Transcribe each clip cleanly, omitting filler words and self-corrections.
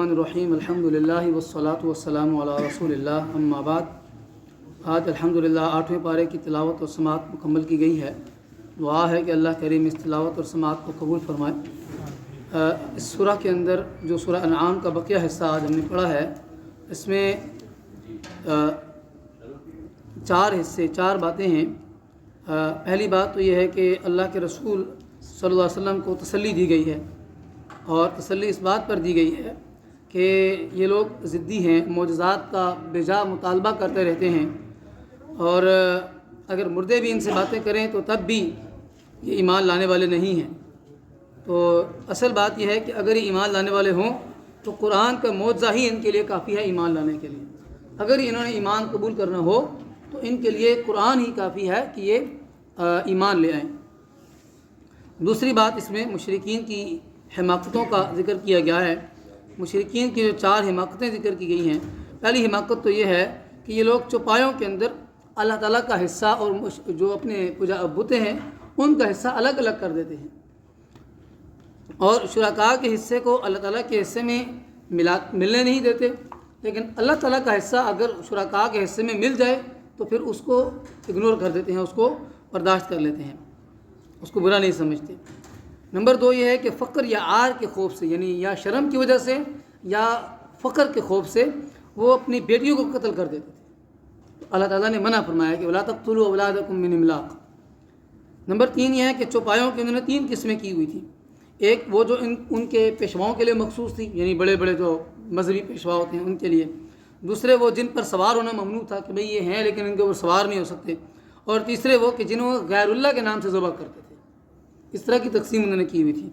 الرحمن الرحیم الحمدللہ والصلاۃ والسلام علی رسول اللہ اما بعد۔ آج الحمدللہ 8ویں پارے کی تلاوت اور سماعت مکمل کی گئی ہے۔ دعا ہے کہ اللہ کریم اس تلاوت اور سماعت کو قبول فرمائے۔ اس سورہ کے اندر جو سورہ انعام کا بقیہ حصہ آج ہم نے پڑھا ہے، اس میں 4 حصے 4 باتیں ہیں۔ پہلی بات تو یہ ہے کہ اللہ کے رسول صلی اللہ علیہ وسلم کو تسلی دی گئی ہے، اور تسلی اس بات پر دی گئی ہے کہ یہ لوگ ضدی ہیں، معجزات کا بے جا مطالبہ کرتے رہتے ہیں، اور اگر مردے بھی ان سے باتیں کریں تو تب بھی یہ ایمان لانے والے نہیں ہیں۔ تو اصل بات یہ ہے کہ اگر یہ ایمان لانے والے ہوں تو قرآن کا معجزہ ہی ان کے لیے کافی ہے ایمان لانے کے لیے۔ اگر انہوں نے ایمان قبول کرنا ہو تو ان کے لیے قرآن ہی کافی ہے کہ یہ ایمان لے آئیں۔ دوسری بات، اس میں مشرکین کی حماقتوں کا ذکر کیا گیا ہے۔ مشرکین کی جو 4 حماقتیں ذکر کی گئی ہیں، پہلی حماقت تو یہ ہے کہ یہ لوگ چوپایوں کے اندر اللہ تعالیٰ کا حصہ اور جو اپنے بتیں ہیں ان کا حصہ الگ الگ کر دیتے ہیں، اور شرکاء کے حصے کو اللہ تعالیٰ کے حصے میں ملنے نہیں دیتے۔ لیکن اللہ تعالیٰ کا حصہ اگر شرکاء کے حصے میں مل جائے تو پھر اس کو اگنور کر دیتے ہیں، اس کو برداشت کر لیتے ہیں، اس کو برا نہیں سمجھتے۔ نمبر 2 یہ ہے کہ فقر یا عار کے خوف سے، یعنی یا شرم کی وجہ سے یا فقر کے خوف سے وہ اپنی بیٹیوں کو قتل کر دیتے تھے۔ تو اللہ تعالیٰ نے منع فرمایا کہ وَلَا تَقْتُلُوا أَوْلَادَكُم مِّنْ إِمْلَاقٍ۔ نمبر 3 یہ ہے کہ چوپایوں کی انہوں نے 3 قسمیں کی ہوئی تھیں۔ ایک وہ جو ان کے پیشواؤں کے لیے مخصوص تھی، یعنی بڑے بڑے جو مذہبی پیشوا ہوتے ہیں ان کے لیے۔ دوسرے وہ جن پر سوار ہونا ممنوع تھا کہ بھئی یہ ہیں لیکن ان کے اوپر سوار نہیں ہو سکتے۔ اور تیسرے وہ کہ جنہوں غیر اللہ کے نام سے ذبح کرتے تھے۔ اس طرح کی تقسیم انہوں نے کی ہوئی تھی۔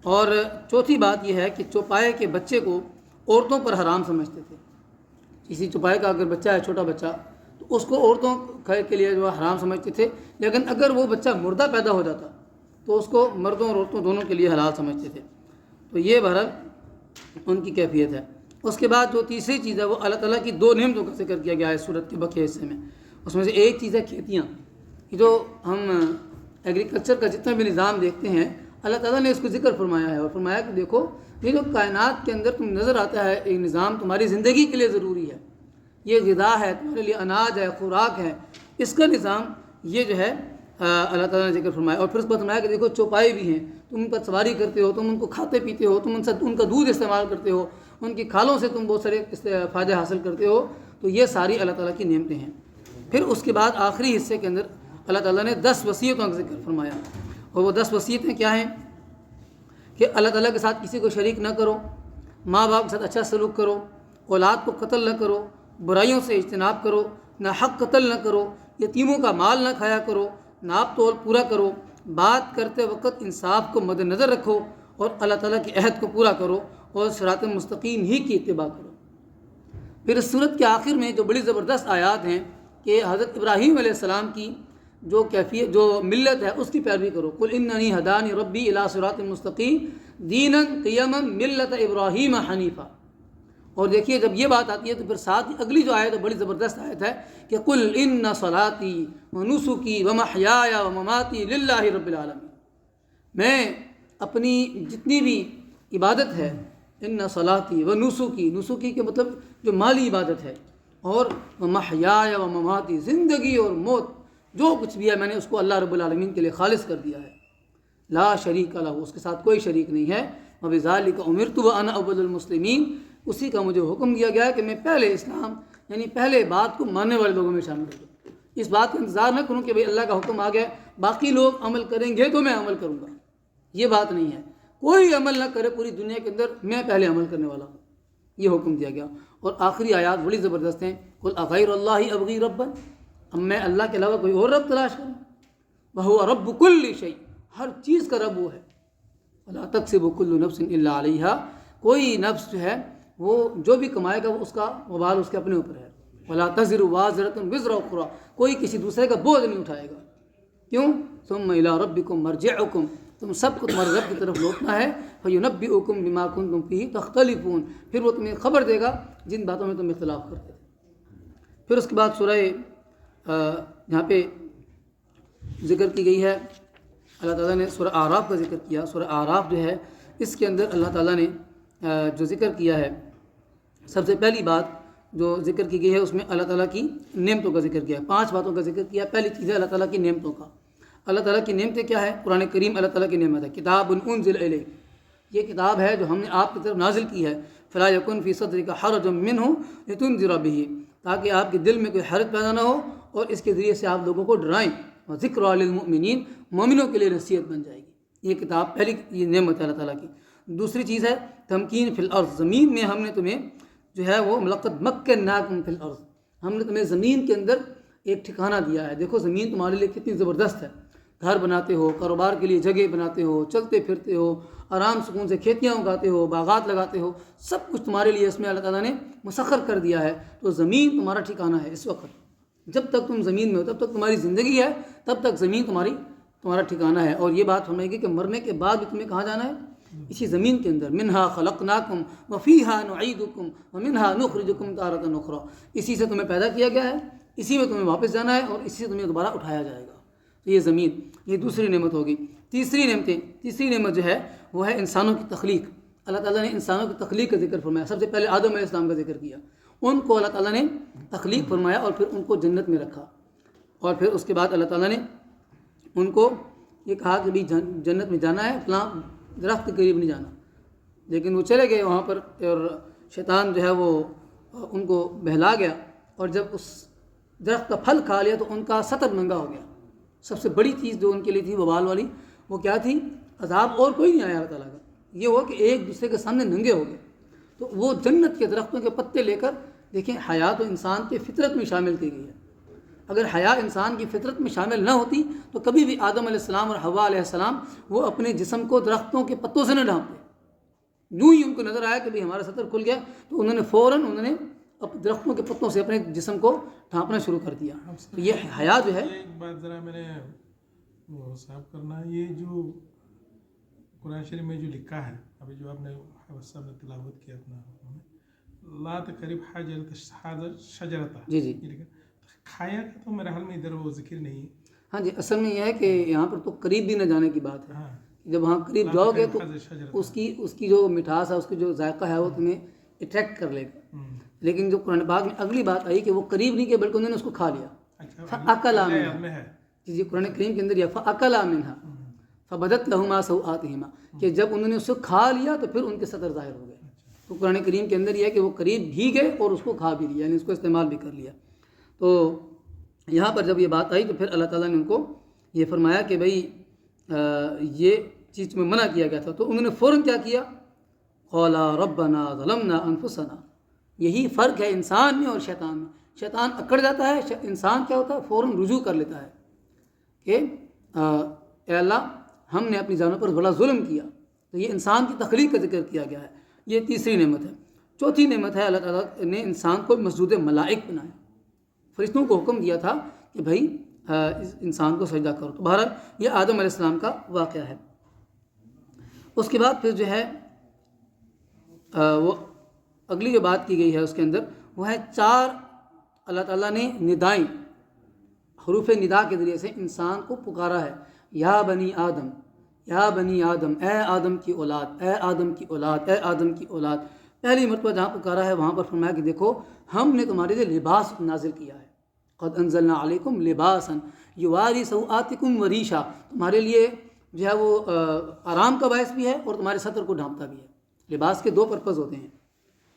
اور چوتھی بات یہ ہے کہ چوپائے کے بچے کو عورتوں پر حرام سمجھتے تھے۔ کسی چوپائے کا اگر بچہ ہے، چھوٹا بچہ، تو اس کو عورتوں کے لیے جو حرام سمجھتے تھے، لیکن اگر وہ بچہ مردہ پیدا ہو جاتا تو اس کو مردوں اور عورتوں دونوں کے لیے حلال سمجھتے تھے۔ تو یہ بہرحال ان کی کیفیت ہے۔ اس کے بعد جو تیسری چیز ہے وہ اللہ تعالیٰ کی 2 نعمتوں کا ذکر کیا گیا ہے سورت کے بقیہ حصے میں۔ اس میں سے ایک چیز ہے کھیتیاں۔ جو ہم ایگریکلچر کا جتنا بھی نظام دیکھتے ہیں، اللہ تعالیٰ نے اس کو ذکر فرمایا ہے، اور فرمایا کہ دیکھو یہ جو کائنات کے اندر تم نظر آتا ہے ایک نظام تمہاری زندگی کے لیے ضروری ہے، یہ غذا ہے، تمہارے لیے اناج ہے، خوراک ہے، اس کا نظام یہ جو ہے اللہ تعالیٰ نے ذکر فرمایا۔ اور پھر اس پر فرمایا کہ دیکھو چوپائے بھی ہیں، تم ان پر سواری کرتے ہو، تم ان کو کھاتے پیتے ہو، تم ان کا دودھ استعمال کرتے ہو، ان کی کھالوں سے تم بہت سارے فائدے حاصل کرتے ہو۔ تو یہ ساری اللہ تعالیٰ کی نعمتیں ہیں۔ پھر اس کے بعد آخری حصے کے اندر اللہ تعالیٰ نے 10 وصیتوں کا ذکر فرمایا، اور وہ 10 وصیتیں کیا ہیں کہ اللہ تعالیٰ کے ساتھ کسی کو شریک نہ کرو، ماں باپ کے ساتھ اچھا سلوک کرو، اولاد کو قتل نہ کرو، برائیوں سے اجتناب کرو، نہ حق قتل نہ کرو، یتیموں کا مال نہ کھایا کرو، ناپ تول پورا کرو، بات کرتے وقت انصاف کو مد نظر رکھو، اور اللہ تعالیٰ کے عہد کو پورا کرو، اور صراط مستقیم ہی کی اتباع کرو۔ پھر اس صورت کے آخر میں جو بڑی زبردست آیات ہیں کہ حضرت ابراہیم علیہ السلام کی جو کیفیت، جو ملت ہے، اس کی پیروی کرو۔ قل اننی ہدانی ربی الی صراط مستقیم دینا قیما ملت ابراہیم حنیفا۔ اور دیکھیے جب یہ بات آتی ہے تو پھر ساتھ ہی اگلی جو آیت ہے بڑی زبردست آیت ہے کہ قل ان صلاتی ونسکی ومحیای ومماتی للہ رب العالمین۔ میں اپنی جتنی بھی عبادت ہے، ان صلاتی ونسکی، نسکی کے مطلب جو مالی عبادت ہے، اور ومحیای ومماتی، زندگی اور موت جو کچھ بھی ہے میں نے اس کو اللہ رب العالمین کے لیے خالص کر دیا ہے، لا شریک لہ، اس کے ساتھ کوئی شریک نہیں ہے، وبذالک امرت وانا اول المسلمین، اسی کا مجھے حکم دیا گیا ہے کہ میں پہلے اسلام یعنی پہلے بات کو ماننے والے لوگوں میں شامل ہوں۔ اس بات کا انتظار نہ کروں کہ بھئی اللہ کا حکم آ گیا باقی لوگ عمل کریں گے تو میں عمل کروں گا، یہ بات نہیں ہے۔ کوئی عمل نہ کرے پوری دنیا کے اندر، میں پہلے عمل کرنے والا ہوں، یہ حکم دیا گیا۔ اور آخری آیات بڑی زبردست ہیں، قل اغیر اللہ ابغی ربا، اب میں اللہ کے علاوہ کوئی اور رب تلاش کروں، وہو رب کل شیء، ہر چیز کا رب وہ ہے، ولا تکسب کل نفس الا علیہا، کوئی نفس جو ہے وہ جو بھی کمائے گا وہ اس کا وبال اس کے اپنے اوپر ہے، ولا تزر وازرۃ وزر اخری، کوئی کسی دوسرے کا بوجھ نہیں اٹھائے گا۔ کیوں؟ ثم الی ربکم مرجعکم، تم سب کو تمہارے رب کی طرف لوٹنا ہے، فینبئکم بما کنتم فیہ تختلفون، پھر وہ تمہیں خبر دے گا جن باتوں میں تم اختلاف کرتے تھے۔ پھر اس کے بعد سورہ یہاں پہ ذکر کی گئی ہے، اللہ تعالیٰ نے سورہ اعراف کا ذکر کیا۔ سورہ اعراف جو ہے اس کے اندر اللہ تعالیٰ نے جو ذکر کیا ہے، سب سے پہلی بات جو ذکر کی گئی ہے اس میں اللہ تعالیٰ کی نعمتوں کا ذکر کیا ہے. 5 باتوں کا ذکر کیا. پہلی چیز ہے اللہ تعالیٰ کی نعمتوں کا. اللہ تعالیٰ کی نعمتیں کیا ہے؟ قرآن کریم اللہ تعالیٰ کی نعمت ہے. کتاب انزل الیک، یہ کتاب ہے جو ہم نے آپ کی طرف نازل کی ہے. فلا یکن فی صدرک حرج منہ لتنذر بہ، تاکہ آپ کے دل میں کوئی حرج پیدا نہ ہو اور اس کے ذریعے سے آپ لوگوں کو ڈرائیں. اور ذکر للمؤمنین، مومنوں کے لیے نصیحت بن جائے گی. یہ کتاب پہلی یہ نعمت ہے اللہ تعالیٰ کی. دوسری چیز ہے تمکین فی الارض، زمین میں ہم نے تمہیں جو ہے وہ لقد مکناکم فی الارض، ہم نے تمہیں زمین کے اندر ایک ٹھکانہ دیا ہے. دیکھو زمین تمہارے لیے کتنی زبردست ہے. گھر بناتے ہو، کاروبار کے لیے جگہ بناتے ہو، چلتے پھرتے ہو، آرام سکون سے کھیتیاں اگاتے ہو، باغات لگاتے ہو، سب کچھ تمہارے لیے اس میں اللہ تعالیٰ نے مسخر کر دیا ہے. تو زمین تمہارا ٹھکانہ ہے. اس وقت جب تک تم زمین میں ہو تب تک تمہاری زندگی ہے، تب تک زمین تمہارا ٹھکانہ ہے. اور یہ بات فرمائے گی کہ مرنے کے بعد بھی تمہیں کہاں جانا ہے؟ اسی زمین کے اندر. منہا خلقناکم وفیہا نعیدکم ومنہا نخرجکم تارۃ اخری، اسی سے تمہیں پیدا کیا گیا ہے، اسی میں تمہیں واپس جانا ہے اور اسی سے تمہیں دوبارہ اٹھایا جائے گا. تو یہ زمین، یہ دوسری نعمت ہوگی. تیسری نعمت جو ہے وہ ہے انسانوں کی تخلیق. اللہ تعالیٰ نے انسانوں کی تخلیق کا ذکر فرمایا. سب سے پہلے آدم علیہ السلام کا ذکر کیا. ان کو اللہ تعالیٰ نے تخلیق فرمایا اور پھر ان کو جنت میں رکھا. اور پھر اس کے بعد اللہ تعالیٰ نے ان کو یہ کہا کہ بھی جنت میں جانا ہے، فلاں درخت کے قریب نہیں جانا. لیکن وہ چلے گئے وہاں پر اور شیطان جو ہے وہ ان کو بہلا گیا، اور جب اس درخت کا پھل کھا لیا تو ان کا ستر ننگا ہو گیا. سب سے بڑی چیز جو ان کے لیے تھی وبال والی وہ کیا تھی؟ عذاب اور کوئی نہیں آیا اللہ تعالیٰ کا، یہ ہوا کہ ایک دوسرے کے سامنے ننگے ہو گئے. تو وہ جنت کے درختوں کے پتے لے کر، دیکھیں حیا تو انسان کے فطرت میں شامل کی گئی ہے. اگر حیا انسان کی فطرت میں شامل نہ ہوتی تو کبھی بھی آدم علیہ السلام اور حوا علیہ السلام وہ اپنے جسم کو درختوں کے پتوں سے نہ ڈھانپتے. یوں ہی ان کو نظر آیا کہ بھئی ہمارا ستر کھل گیا تو انہوں نے درختوں کے پتوں سے اپنے جسم کو ڈھانپنا شروع کر دیا. تو یہ حیا جو ہے، ایک بات ذرا میں نے وہ صاف کرنا ہے، یہ جو قرآن شریف میں جو لکھا ہے ابھی جو آپ نے صاحب نے تلاوت کیا اپنا، لا تقرب حاجرۃ شجرۃ، جی کھایا کا تو میرے حال میں ادھر وہ ذکر نہیں ہے. ہاں جی، اصل میں یہ ہے کہ یہاں پر تو قریب بھی نہ جانے کی بات ہے. جب وہاں قریب جاؤ گے تو اس کی جو مٹھاس ہے، اس کی جو ذائقہ ہے وہ تمہیں اٹریکٹ کر لے گا. لیکن جو قرآن پاک میں اگلی بات آئی کہ وہ قریب نہیں کہ بلکہ انہوں نے اس کو کھا لیا. فَأَكَلَا مِنْهَا، جی قرآن کریم کے اندر یہ فَأَكَلَا مِنْهَا فَبَدَتْ لَهُمَا سَوْآتِهِمَا، کہ جب انہوں نے اس کو کھا لیا تو پھر ان کے سطر ظاہر ہو گئے. تو قرآن کریم کے اندر یہ ہے کہ وہ قریب بھی گئے اور اس کو کھا بھی لیا، یعنی اس کو استعمال بھی کر لیا. تو یہاں پر جب یہ بات آئی تو پھر اللہ تعالیٰ نے ان کو یہ فرمایا کہ بھئی یہ چیز میں منع کیا گیا تھا. تو انہوں نے فوراً کیا کیا؟ قَالَا رَبَّنَا ظَلَمْنَا أَنفُسَنَا. یہی فرق ہے انسان میں اور شیطان میں. شیطان اکڑ جاتا ہے، انسان کیا ہوتا ہے؟ فوراً رجوع کر لیتا ہے کہ اے اللہ ہم نے اپنی جانوں پر بڑا ظلم کیا. تو یہ انسان کی تخلیق کا ذکر کیا گیا ہے. یہ تیسری نعمت ہے. چوتھی نعمت ہے اللہ تعالیٰ نے انسان کو مسجود ملائک بنایا. فرشتوں کو حکم دیا تھا کہ بھائی اس انسان کو سجدہ کرو. تو بہرحال یہ آدم علیہ السلام کا واقعہ ہے. اس کے بعد پھر جو ہے وہ اگلی جو بات کی گئی ہے اس کے اندر وہ ہے 4 اللہ تعالیٰ نے ندائیں، حروف ندا کے ذریعے سے انسان کو پکارا ہے. یا بنی آدم، یا بنی آدم، اے آدم کی اولاد، اے آدم کی اولاد، اے آدم کی اولاد. پہلی مرتبہ جہاں پکارا ہے وہاں پر فرمایا کہ دیکھو ہم نے تمہارے لیے لباس نازل کیا ہے. قد انزلنا علیکم لباسا یواری سوآتکم وریشا، تمہارے لیے جو ہے وہ آرام کا باعث بھی ہے اور تمہارے سطر کو ڈھانپتا بھی ہے. لباس کے 2 پرپز ہوتے ہیں.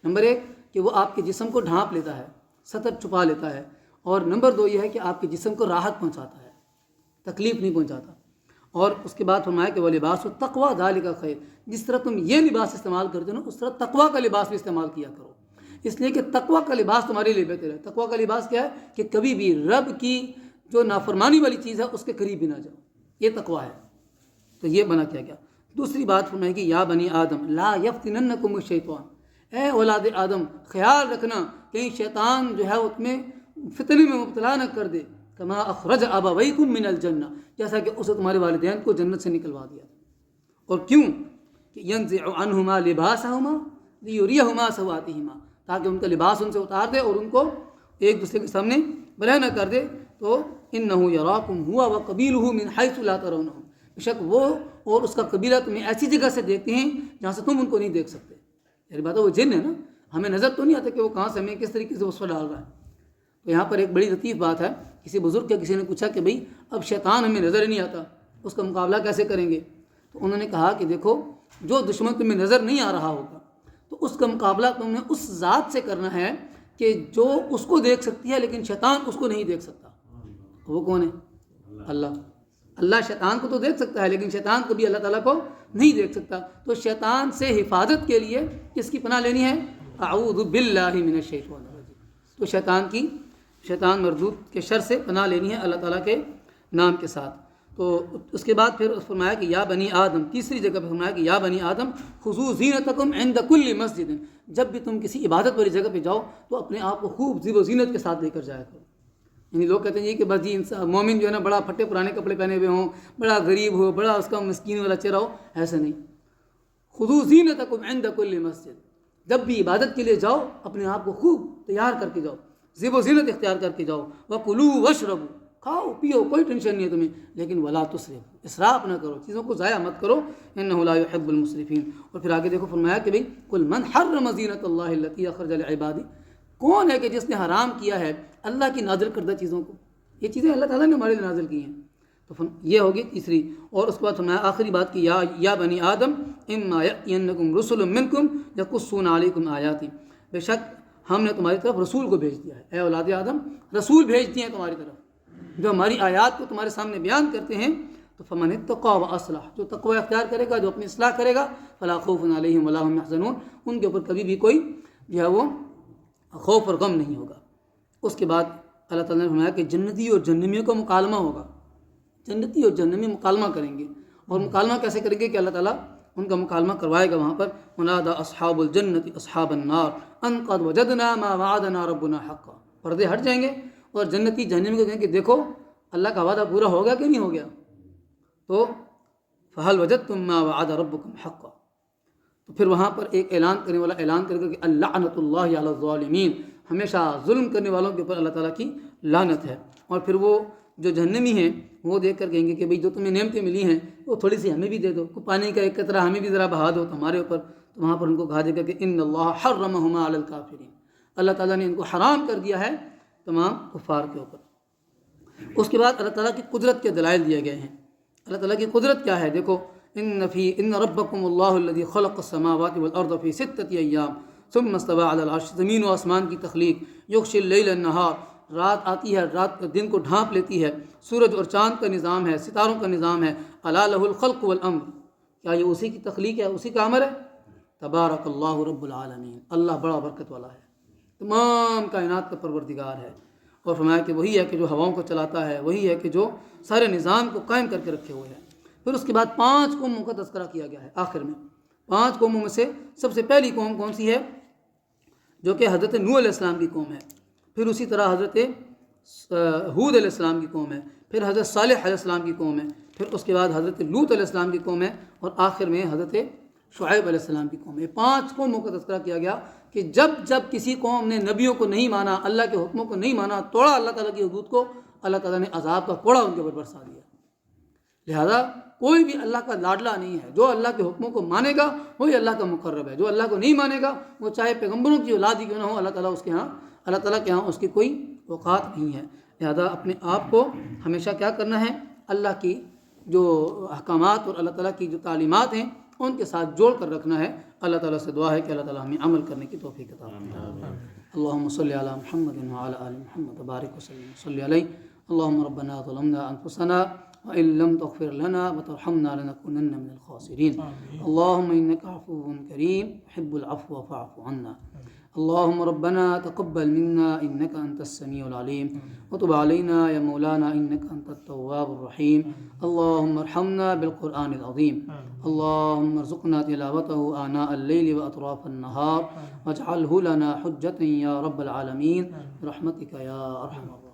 نمبر 1 کہ وہ آپ کے جسم کو ڈھانپ لیتا ہے، سطر چھپا لیتا ہے. اور نمبر 2 یہ ہے کہ آپ کے جسم کو راحت پہنچاتا ہے، تکلیف نہیں پہنچاتا. اور اس کے بعد فرمایا کہ وہ لباس و تقویٰ ذالک خیر، جس طرح تم یہ لباس استعمال کرتے ہو اس طرح تقویٰ کا لباس بھی استعمال کیا کرو. اس لیے کہ تقویٰ کا لباس تمہارے لیے بہتر ہے. تقویٰ کا لباس کیا ہے؟ کہ کبھی بھی رب کی جو نافرمانی والی چیز ہے اس کے قریب بھی نہ جاؤ. یہ تقویٰ ہے. تو یہ بنا کیا گیا. دوسری بات فرمائے کہ یا بنی آدم لا یفتننکم الشیطان، اے اولاد آدم خیال رکھنا کہیں شیطان جو ہے وہ تمہیں فتنے میں مبتلا نہ کر دے. کما اخرج ابویکم من الجنہ، جیسا کہ اسے تمہارے والدین کو جنت سے نکلوا دیا. اور کیوں؟ کہ ینزع عنہما لباسہما لیریہما سوآتہما، تاکہ ان کا لباس ان سے اتار دے اور ان کو ایک دوسرے کے سامنے بلے نہ کر دے. تو انہ یراکم ہوا وقبیلہ من حیث لا ترونہم، بے شک وہ اور اس کا قبیلہ تمہیں ایسی جگہ سے دیکھتے ہیں جہاں سے تم ان کو نہیں دیکھ سکتے. یعنی بات ہے وہ جن ہے نا، ہمیں نظر تو نہیں آتا کہ وہ کہاں سے ہمیں کس طریقے سے وصف ڈال رہا ہے. تو یہاں پر ایک بڑی لطیف بات ہے. کسی بزرگ کا کسی نے پوچھا کہ بھئی اب شیطان ہمیں نظر ہی نہیں آتا، اس کا مقابلہ کیسے کریں گے؟ تو انہوں نے کہا کہ دیکھو، جو دشمن تمہیں نظر نہیں آ رہا ہوگا تو اس کا مقابلہ تم نے اس ذات سے کرنا ہے کہ جو اس کو دیکھ سکتی ہے لیکن شیطان اس کو نہیں دیکھ سکتا. وہ کون ہے؟ اللہ. اللہ شیطان کو تو دیکھ سکتا ہے لیکن شیطان کو بھی اللہ تعالیٰ کو نہیں دیکھ سکتا. تو شیطان سے حفاظت کے لیے کس کی پناہ لینی ہے؟ اعوذ باللہ من الشیطان الرجیم. تو شیطان مردود کے شر سے پناہ لینی ہے اللہ تعالیٰ کے نام کے ساتھ. تو اس کے بعد پھر فرمایا کہ یا بنی آدم، تیسری جگہ پہ فرمایا کہ یا بنی آدم خذوا زینتکم عند کل مسجد. جب بھی تم کسی عبادت والی جگہ پہ جاؤ تو اپنے آپ کو خوب زیب و زینت کے ساتھ لے کر جایا کرو. یعنی لوگ کہتے ہیں کہ بس جی مومن جو ہے نا بڑا پھٹے پرانے کپڑے پہنے ہوئے ہوں، بڑا غریب ہو، بڑا اس کا مسکین والا چہرہ ہو، ایسا نہیں. خذوا زینتکم عند کل مسجد. جب بھی عبادت کے لیے جاؤ اپنے آپ کو خوب تیار کر کے جاؤ، زیب و زینت اختیار کر کے جاؤ. وکلوا واشربوا، کھاؤ پیو، کوئی ٹینشن نہیں ہے تمہیں، لیکن ولا تسرفوا، اسراف نہ کرو، چیزوں کو ضائع مت کرو، انہ لا يحب المسرفین. اور پھر آگے دیکھو فرمایا کہ بھئی قل من حرم زینت اللہ التی اخرج لعبادہ. کون ہے کہ جس نے حرام کیا ہے اللہ کی نازل کردہ چیزوں کو؟ یہ چیزیں اللہ تعالیٰ نے ہمارے لیے نازل کی ہیں. تو یہ ہوگی تیسری. اور اس کے بعد فرمایا آخری بات کی یا بنی آدم اما یأتینکم رسل منکم یقصون علیکم آیاتی. بے شک ہم نے تمہاری طرف رسول کو بھیج دیا ہے، اے اولاد آدم رسول بھیج دیے ہیں تمہاری طرف جو ہماری آیات کو تمہارے سامنے بیان کرتے ہیں. تو فمن اتقى واصلح، جو تقوی اختیار کرے گا، جو اپنی اصلاح کرے گا، فلا خوف علیہم ولا هم يحزنون، ان کے اوپر کبھی بھی کوئی جو ہے وہ خوف اور غم نہیں ہوگا. اس کے بعد اللہ تعالیٰ نے فرمایا کہ جنتی اور جہنمیوں کا مکالمہ ہوگا. جنتی اور جہنمی مکالمہ کریں گے. اور مکالمہ کیسے کریں گے کہ اللہ تعالیٰ ان کا مکالمہ کروائے گا وہاں پر. ونادى اصحاب الجنة اصحاب النار ان قد وجدنا ما وعدنا ربنا حقا. پردے ہٹ جائیں گے اور جنتی جہنمی کو کہیں کہ دیکھو اللہ کا وعدہ پورا ہو گیا کہ نہیں ہو گیا. تو فهل وجدتم ما وعد ربكم حقا. تو پھر وہاں پر ایک اعلان کرنے والا اعلان کرے گا کہ اللعنۃ اللہ علی الظالمین، ہمیشہ ظلم کرنے والوں کے اوپر اللہ تعالیٰ کی لعنت ہے. اور پھر وہ جو جہنمی ہیں وہ دیکھ کر کہیں گے کہ بھئی جو تمہیں نعمتیں ملی ہیں وہ تھوڑی سی ہمیں بھی دے دو، پانی کا ایک قطرہ ہمیں بھی ذرا بہا دو تمہارے اوپر. تو وہاں پر ان کو کہا دے گا کہ ان اللہ حرمہما علی الکافرین، اللہ تعالیٰ نے ان کو حرام کر دیا ہے تمام کفار کے اوپر. اس کے بعد اللہ تعالیٰ کی قدرت کے دلائل دیے گئے ہیں. اللہ تعالیٰ کی قدرت کیا ہے؟ دیکھو ان ربکم اللہ الذی خلق السماوات والارض فی ستۃ ایام ثم استوى علی العرش. زمین و آسمان کی تخلیق، یغشی اللیل النہار، رات آتی ہے، رات دن کو ڈھانپ لیتی ہے، سورج اور چاند کا نظام ہے، ستاروں کا نظام ہے. الا لہ الخلق والامر، کیا یہ اسی کی تخلیق ہے، اسی کا امر ہے؟ تبارک اللہ رب العالمین، اللہ بڑا برکت والا ہے، تمام کائنات کا پروردگار ہے. اور فرمایا کہ وہی ہے کہ جو ہواؤں کو چلاتا ہے، وہی ہے کہ جو سارے نظام کو قائم کر کے رکھے ہوئے ہیں. پھر اس کے بعد 5 قوموں کا تذکرہ کیا گیا ہے آخر میں. 5 قوموں میں سے سب سے پہلی قوم کون سی ہے؟ جو کہ حضرت نوح علیہ السلام کی قوم ہے. پھر اسی طرح حضرت ہود علیہ السلام کی قوم ہے. پھر حضرت صالح علیہ السلام کی قوم ہے. پھر اس کے بعد حضرت لوط علیہ السلام کی قوم ہے. اور آخر میں حضرت شعیب علیہ السلام کی قوم ہے. 5 قوموں کا تذکرہ کیا گیا کہ جب کسی قوم نے نبیوں کو نہیں مانا، اللہ کے حکموں کو نہیں مانا، توڑا اللہ تعالیٰ کی حدود کو، اللہ تعالیٰ نے عذاب کا کوڑا ان کے اوپر برسا دیا. لہذا کوئی بھی اللہ کا لاڈلا نہیں ہے. جو اللہ کے حکموں کو مانے گا وہی اللہ کا مقرب ہے. جو اللہ کو نہیں مانے گا وہ چاہے پیغمبروں کی اولاد ہی کیوں نہ ہو، اللہ تعالیٰ کے ہاں اس کی کوئی اوقات نہیں ہے. لہذا اپنے آپ کو ہمیشہ کیا کرنا ہے؟ اللہ کی جو احکامات اور اللہ تعالیٰ کی جو تعلیمات ہیں ان کے ساتھ جوڑ کر رکھنا ہے. اللہ تعالیٰ سے دعا ہے کہ اللہ تعالیٰ ہمیں عمل کرنے کی توفیق عطا فرمائے. اللہم صلی علی محمد وعلی آل محمد وبارک وسلم صلی علیہ. اللہم ربنا ظلمنا انفسنا وإن لم تغفر لنا وترحمنا لنكونن من الخاسرين. اللهم إنك عفو كريم تحب العفو فاعف عنا. اللهم ربنا تقبل منا إنك أنت السميع العليم وتب علينا يا مولانا إنك أنت التواب الرحيم. اللهم ارحمنا بالقرآن العظيم. اللهم ارزقنا تلاوته آناء الليل وأطراف النهار واجعله لنا حجة يا رب العالمين برحمتك يا أرحم الراحمين.